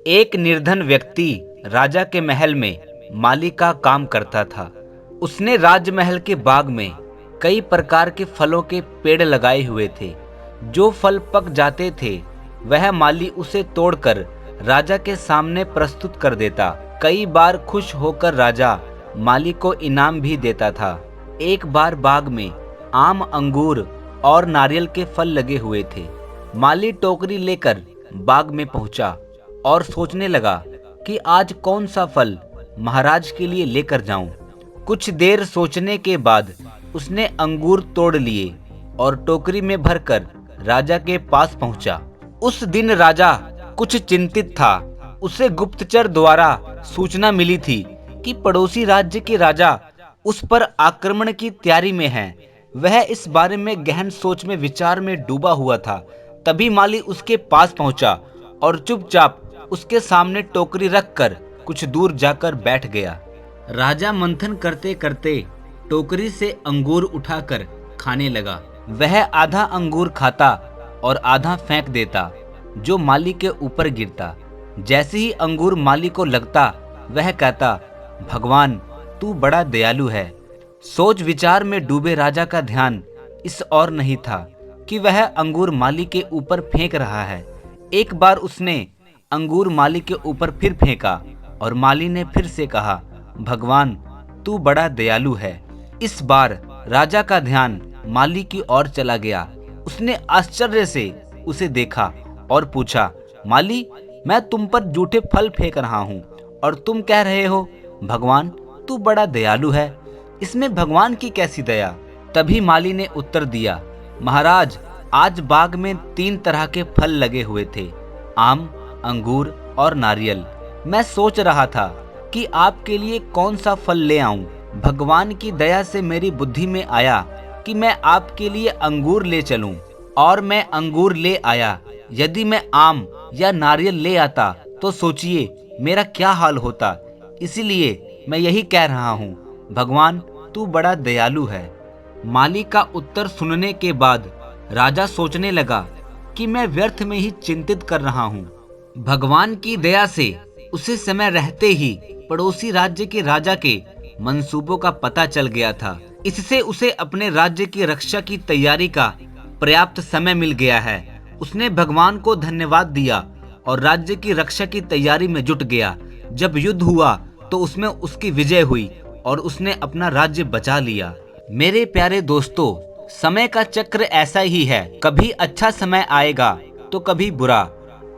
एक निर्धन व्यक्ति राजा के महल में माली का काम करता था। उसने राजमहल के बाग में कई प्रकार के फलों के पेड़ लगाए हुए थे। जो फल पक जाते थे वह माली उसे तोड़कर राजा के सामने प्रस्तुत कर देता। कई बार खुश होकर राजा माली को इनाम भी देता था। एक बार बाग में आम, अंगूर और नारियल के फल लगे हुए थे। माली टोकरी लेकर बाग में पहुंचा और सोचने लगा कि आज कौन सा फल महाराज के लिए लेकर जाऊं। कुछ देर सोचने के बाद उसने अंगूर तोड़ लिए और टोकरी में भरकर राजा के पास पहुंचा। उस दिन राजा कुछ चिंतित था। उसे गुप्तचर द्वारा सूचना मिली थी कि पड़ोसी राज्य के राजा उस पर आक्रमण की तैयारी में हैं। वह इस बारे में गहन सोच में विचार में डूबा हुआ था। तभी माली उसके पास पहुंचा और चुपचाप उसके सामने टोकरी रखकर कुछ दूर जाकर बैठ गया। राजा मंथन करते करते टोकरी से अंगूर उठाकर खाने लगा। वह आधा अंगूर खाता और आधा फेंक देता, जो माली के ऊपर गिरता। जैसे ही अंगूर माली को लगता वह कहता, भगवान तू बड़ा दयालु है। सोच विचार में डूबे राजा का ध्यान इस और नहीं था कि वह अंगूर माली के ऊपर फेंक रहा है। एक बार उसने अंगूर माली के ऊपर फिर फेंका और माली ने फिर से कहा, भगवान तू बड़ा दयालु है। इस बार राजा का ध्यान माली की ओर चला गया। उसने आश्चर्य से उसे देखा और पूछा, माली मैं तुम पर जूठे फल फेंक रहा हूँ और तुम कह रहे हो भगवान तू बड़ा दयालु है। इसमें भगवान की कैसी दया। तभी माली ने उत्तर दिया, महाराज आज बाग में 3 तरह के फल लगे हुए थे, आम, अंगूर और नारियल। मैं सोच रहा था कि आपके लिए कौन सा फल ले आऊं। भगवान की दया से मेरी बुद्धि में आया कि मैं आपके लिए अंगूर ले चलूं, और मैं अंगूर ले आया। यदि मैं आम या नारियल ले आता तो सोचिए मेरा क्या हाल होता। इसीलिए मैं यही कह रहा हूँ, भगवान तू बड़ा दयालु है। माली का उत्तर सुनने के बाद राजा सोचने लगा कि मैं व्यर्थ में ही चिंतित कर रहा हूँ। भगवान की दया से उसे समय रहते ही पड़ोसी राज्य के राजा के मंसूबों का पता चल गया था। इससे उसे अपने राज्य की रक्षा की तैयारी का पर्याप्त समय मिल गया है। उसने भगवान को धन्यवाद दिया और राज्य की रक्षा की तैयारी में जुट गया। जब युद्ध हुआ तो उसमें उसकी विजय हुई और उसने अपना राज्य बचा लिया। मेरे प्यारे दोस्तों, समय का चक्र ऐसा ही है। कभी अच्छा समय आएगा तो कभी बुरा।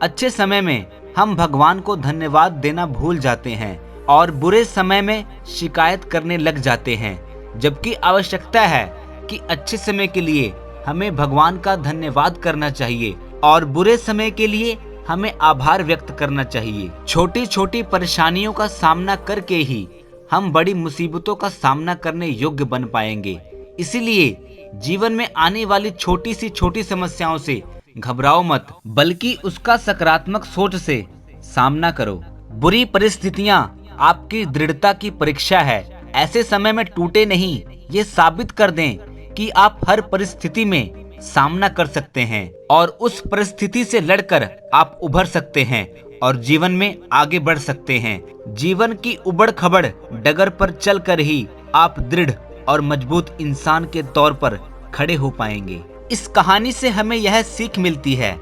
अच्छे समय में हम भगवान को धन्यवाद देना भूल जाते हैं और बुरे समय में शिकायत करने लग जाते हैं। जबकि आवश्यकता है कि अच्छे समय के लिए हमें भगवान का धन्यवाद करना चाहिए और बुरे समय के लिए हमें आभार व्यक्त करना चाहिए। छोटी छोटी परेशानियों का सामना करके ही हम बड़ी मुसीबतों का सामना करने योग्य बन पाएंगे। इसीलिए जीवन में आने वाली छोटी सी छोटी समस्याओं से घबराओ मत, बल्कि उसका सकारात्मक सोच से सामना करो। बुरी परिस्थितियां आपकी दृढ़ता की परीक्षा है। ऐसे समय में टूटे नहीं, ये साबित कर दें कि आप हर परिस्थिति में सामना कर सकते हैं और उस परिस्थिति से लड़कर आप उभर सकते हैं और जीवन में आगे बढ़ सकते हैं। जीवन की उबड़ खबड़ डगर पर चलकर ही आप दृढ़ और मजबूत इंसान के तौर पर खड़े हो पाएंगे। इस कहानी से हमें यह सीख मिलती है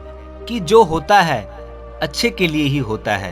कि जो होता है अच्छे के लिए ही होता है।